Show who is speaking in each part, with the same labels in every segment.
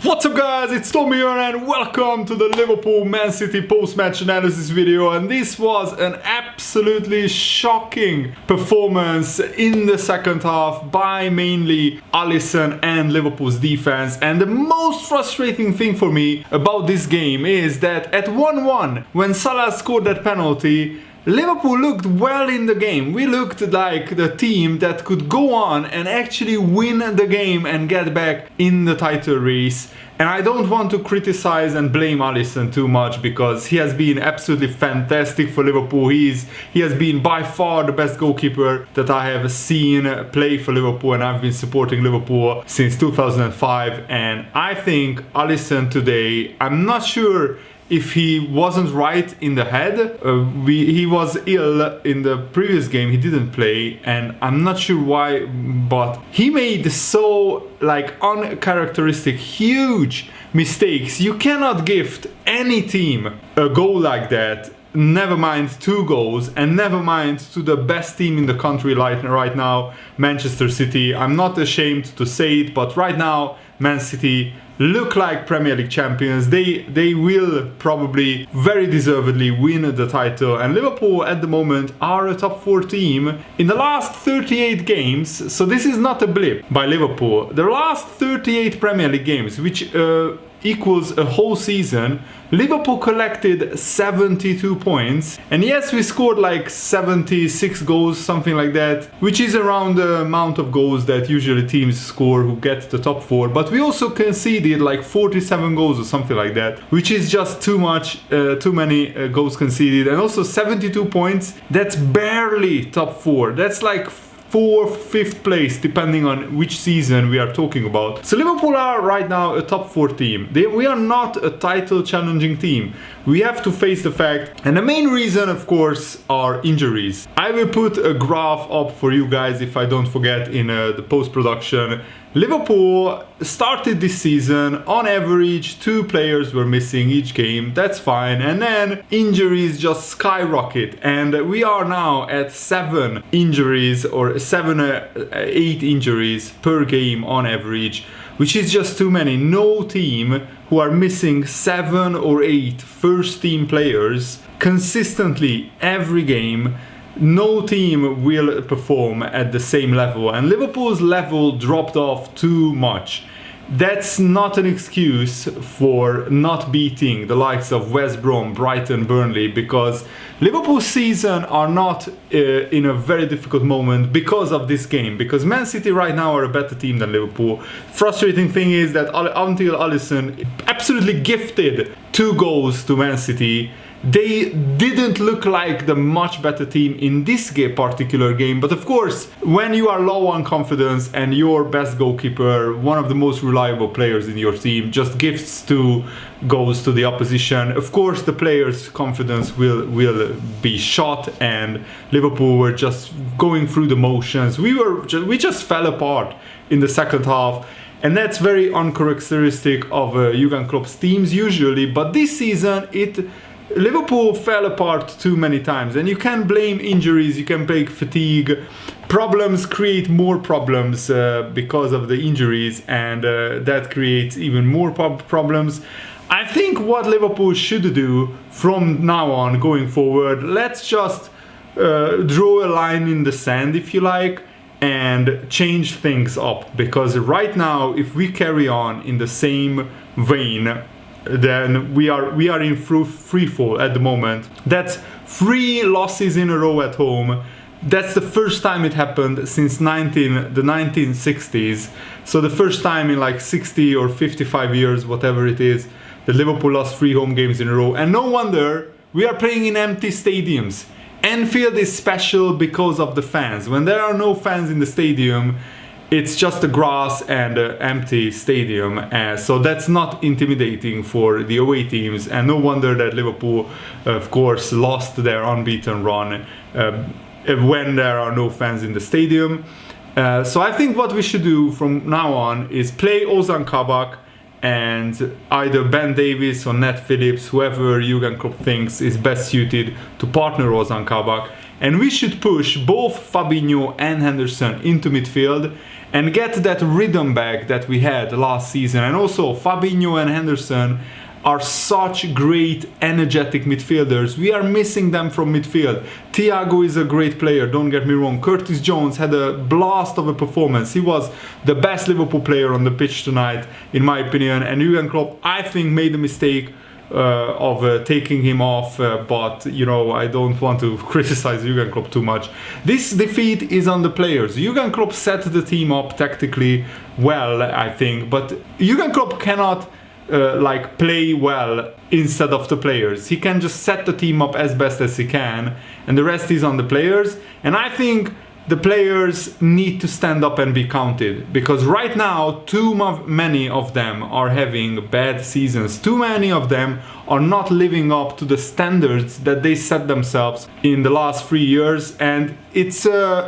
Speaker 1: What's up guys, it's Tommy here and welcome to the Liverpool Man City post-match analysis video. And this was an absolutely shocking performance in the second half by mainly Alisson and Liverpool's defense. And the most frustrating thing for me about this game is that at 1-1, when Salah scored that penalty, Liverpool looked well in the game. We looked like the team that could go on and actually win the game and get back in the title race. And I don't want to criticize and blame Alisson too much because he has been absolutely fantastic for Liverpool. He has been by far the best goalkeeper that I have seen play for Liverpool, and I've been supporting Liverpool since 2005. And I think Alisson today, I'm not sure if he wasn't right in the head. He was ill in the previous game, he didn't play, and I'm not sure why, but he made so uncharacteristic huge mistakes. You cannot gift any team a goal like that, never mind 2 goals, and never mind to the best team in the country right now, Manchester City. I'm not ashamed to say it, but right now Man City look like Premier League champions. They will probably very deservedly win the title, and Liverpool at the moment are a top 4 team in the last 38 games. So this is not a blip by Liverpool. The last 38 Premier League games, which equals a whole season, Liverpool collected 72 points, and yes, we scored like 76 goals, something like that, which is around the amount of goals that usually teams score who get the top 4, but we also conceded like 47 goals or something like that, which is just too much, too many goals conceded. And also 72 points, that's barely top 4, that's like 4th, 5th place, depending on which season we are talking about. So Liverpool are right now a top 4 team. We are not a title challenging team. We have to face the fact, and the main reason of course are injuries. I will put a graph up for you guys if I don't forget in the post-production. Liverpool started this season, on average 2 players were missing each game, that's fine, and then injuries just skyrocket, and we are now at 7 injuries or 8 injuries per game on average, which is just too many. No team who are missing 7 or 8 first team players consistently every game, no team will perform at the same level, and Liverpool's level dropped off too much. That's not an excuse for not beating the likes of West Brom, Brighton, Burnley, because Liverpool's season are not in a very difficult moment because of this game, because Man City right now are a better team than Liverpool. Frustrating thing is that until Alisson absolutely gifted 2 goals to Man City, they didn't look like the much better team in this particular game. But of course, when you are low on confidence and your best goalkeeper, one of the most reliable players in your team, just gifts 2 goals to the opposition, of course the players' confidence will be shot, and Liverpool were just going through the motions. We just fell apart in the second half. And that's very uncharacteristic of Jurgen Klopp's teams usually, but this season Liverpool fell apart too many times, and you can blame injuries, you can blame fatigue. Problems create more problems because of the injuries, and that creates even more problems. I think what Liverpool should do from now on going forward, let's just draw a line in the sand, if you like, and change things up, because right now if we carry on in the same vein, then we are in free fall at the moment. That's 3 losses in a row at home. That's the first time it happened since the 1960s. So the first time in like 60 or 55 years, whatever it is, that Liverpool lost 3 home games in a row. And no wonder we are playing in empty stadiums. Anfield is special because of the fans. When there are no fans in the stadium, it's just a grass and an empty stadium, so that's not intimidating for the away teams, and no wonder that Liverpool, of course, lost their unbeaten run when there are no fans in the stadium. So I think what we should do from now on is play Ozan Kabak and either Ben Davies or Nat Phillips, whoever Jurgen Klopp thinks is best suited to partner Ozan Kabak, and we should push both Fabinho and Henderson into midfield and get that rhythm back that we had last season. And also Fabinho and Henderson are such great energetic midfielders. We are missing them from midfield. Thiago is a great player, don't get me wrong. Curtis Jones had a blast of a performance. He was the best Liverpool player on the pitch tonight, in my opinion. And Jurgen Klopp, I think, made a mistake of taking him off, but you know, I don't want to criticize Jurgen Klopp too much. This defeat is on the players. Jurgen Klopp set the team up tactically well, I think, but Jurgen Klopp cannot like play well instead of the players. He can just set the team up as best as he can, and the rest is on the players. And I think the players need to stand up and be counted, because right now too many of them are having bad seasons. Too many of them are not living up to the standards that they set themselves in the last 3 years, and it's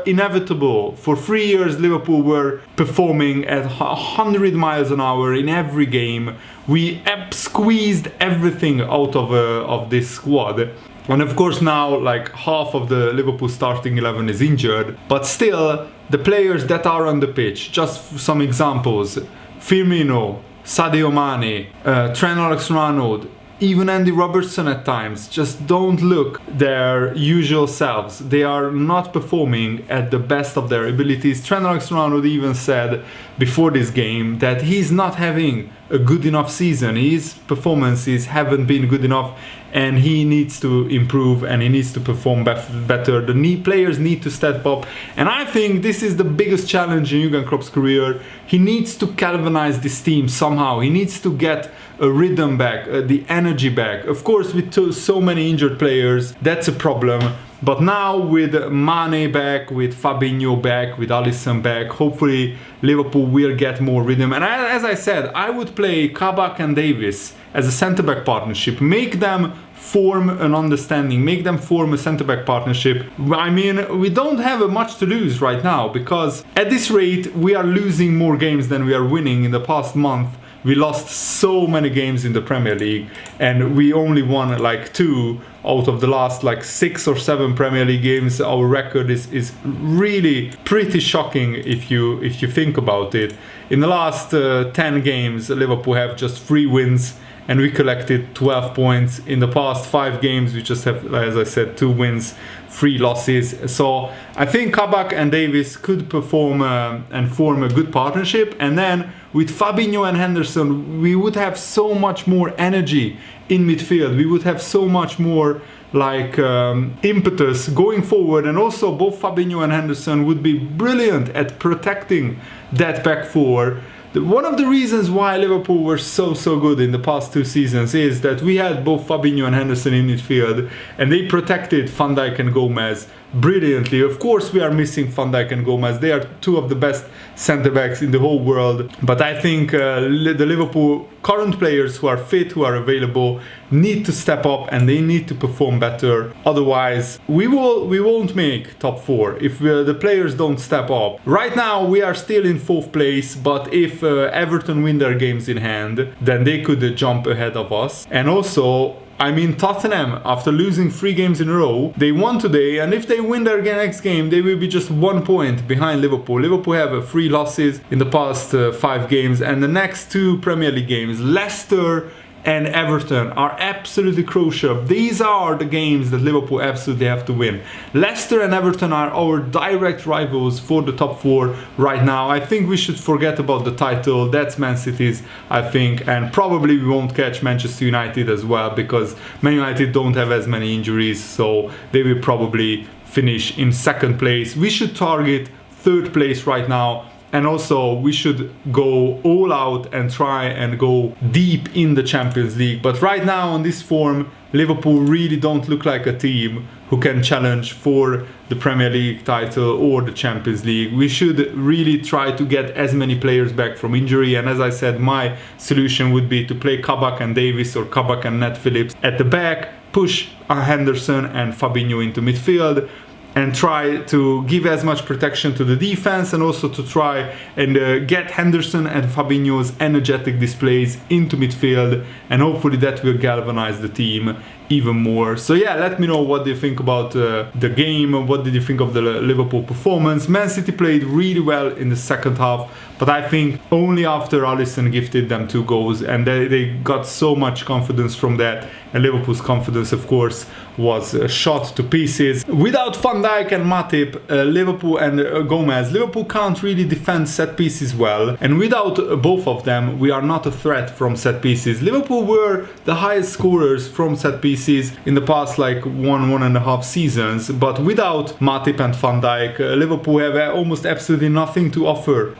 Speaker 1: inevitable. For 3 years Liverpool were performing at 100 miles an hour in every game. We squeezed everything out of this squad. And of course now like half of the Liverpool starting 11 is injured, but still the players that are on the pitch, just some examples: Firmino, Sadio Mane, Trent Alexander-Arnold, even Andy Robertson at times just don't look their usual selves. They are not performing at the best of their abilities. Trent Alexander-Arnold even said before this game that he's not having a good enough season. His performances haven't been good enough, and he needs to improve and he needs to perform better. The players need to step up, and I think this is the biggest challenge in Jurgen Klopp's career. He needs to galvanize this team somehow. He needs to get a rhythm back, the energy back. Of course, with so many injured players, that's a problem. But now with Mane back, with Fabinho back, with Alisson back, hopefully Liverpool will get more rhythm. And as I said, I would play Kabak and Davis as a centre-back partnership. Make them form an understanding, make them form a centre-back partnership. I mean, we don't have much to lose right now, because at this rate we are losing more games than we are winning. In the past month we lost so many games in the Premier League, and we only won like 2 out of the last like 6 or 7 Premier League games. Our record is really pretty shocking if you think about it. In the last 10 games, Liverpool have just 3 wins, and we collected 12 points. In the past 5 games, we just have, as I said, 2 wins, 3 losses. So I think Kabak and Davis could perform and form a good partnership. And then with Fabinho and Henderson, we would have so much more energy in midfield. We would have so much more like impetus going forward. And also both Fabinho and Henderson would be brilliant at protecting that back four. One of the reasons why Liverpool were so good in the past 2 seasons is that we had both Fabinho and Henderson in midfield, and they protected Van Dijk and Gomez brilliantly. Of course we are missing Van Dijk and Gomez. They are 2 of the best centre-backs in the whole world. But I think the Liverpool current players who are fit, who are available, need to step up and they need to perform better. Otherwise we won't make top 4 if the players don't step up. Right now we are still in 4th place, but if Everton win their games in hand, then they could jump ahead of us. And also, I mean, Tottenham, after losing 3 games in a row, they won today, and if they win their next game, they will be just 1 point behind Liverpool. Liverpool have 3 losses in the past 5 games, and the next 2 Premier League games, Leicester and Everton, are absolutely crucial. These are the games that Liverpool absolutely have to win. Leicester and Everton are our direct rivals for the top 4 right now. I think we should forget about the title. That's Man City's, I think, and probably we won't catch Manchester United as well, because Man United don't have as many injuries, so they will probably finish in 2nd place. We should target 3rd place right now. And also we should go all out and try and go deep in the Champions League. But right now on this form, Liverpool really don't look like a team who can challenge for the Premier League title or the Champions League. We should really try to get as many players back from injury. And as I said, my solution would be to play Kabak and Davis or Kabak and Nat Phillips at the back, push Henderson and Fabinho into midfield, and try to give as much protection to the defense, and also to try and get Henderson and Fabinho's energetic displays into midfield, and hopefully that will galvanize the team even more. So yeah, let me know what do you think about the game, what did you think of the Liverpool performance. Man City played really well in the second half, but I think only after Alisson gifted them 2 goals, and they got so much confidence from that, and Liverpool's confidence of course was shot to pieces. Without Van Dijk and Matip, Liverpool and Gomez, Liverpool can't really defend set pieces well, and without both of them we are not a threat from set pieces. Liverpool were the highest scorers from set pieces in the past like 1.5 seasons, but without Matip and Van Dijk, Liverpool have almost absolutely nothing to offer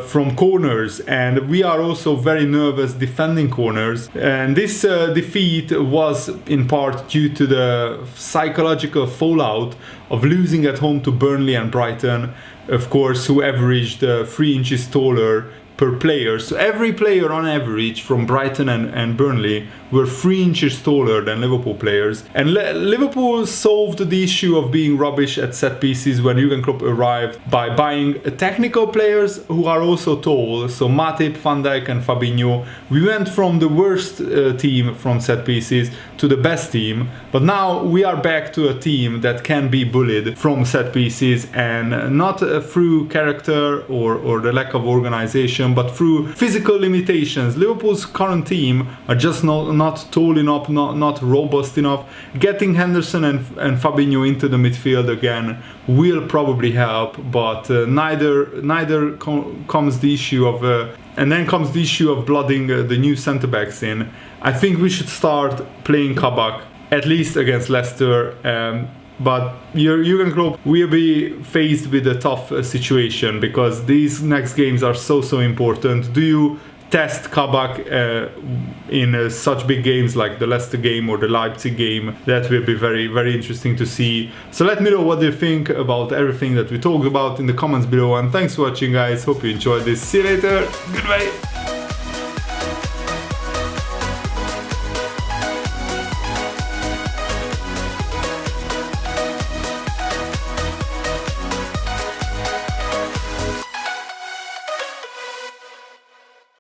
Speaker 1: from corners, and we are also very nervous defending corners, and this defeat was in part due to the psychological fallout of losing at home to Burnley and Brighton, of course, who averaged 3 inches taller per player. So every player on average from Brighton and Burnley were 3 inches taller than Liverpool players. And Liverpool solved the issue of being rubbish at set pieces when Jurgen Klopp arrived by buying technical players who are also tall. So Matip, Van Dijk and Fabinho. We went from the worst team from set pieces to the best team, but now we are back to a team that can be bullied from set pieces, and not through character or the lack of organization, but through physical limitations. Liverpool's current team are just not tall enough, not robust enough. Getting Henderson and Fabinho into the midfield again will probably help, but neither comes the issue of and then comes the issue of blooding the new centre backs in. I think we should start playing Kabak at least against Leicester. But Jurgen Klopp will be faced with a tough situation, because these next games are so important. Do you test Kabak in such big games like the Leicester game or the Leipzig game? That will be very interesting to see. So let me know what you think about everything that we talked about in the comments below, and thanks for watching guys. Hope you enjoyed this. See you later. Goodbye.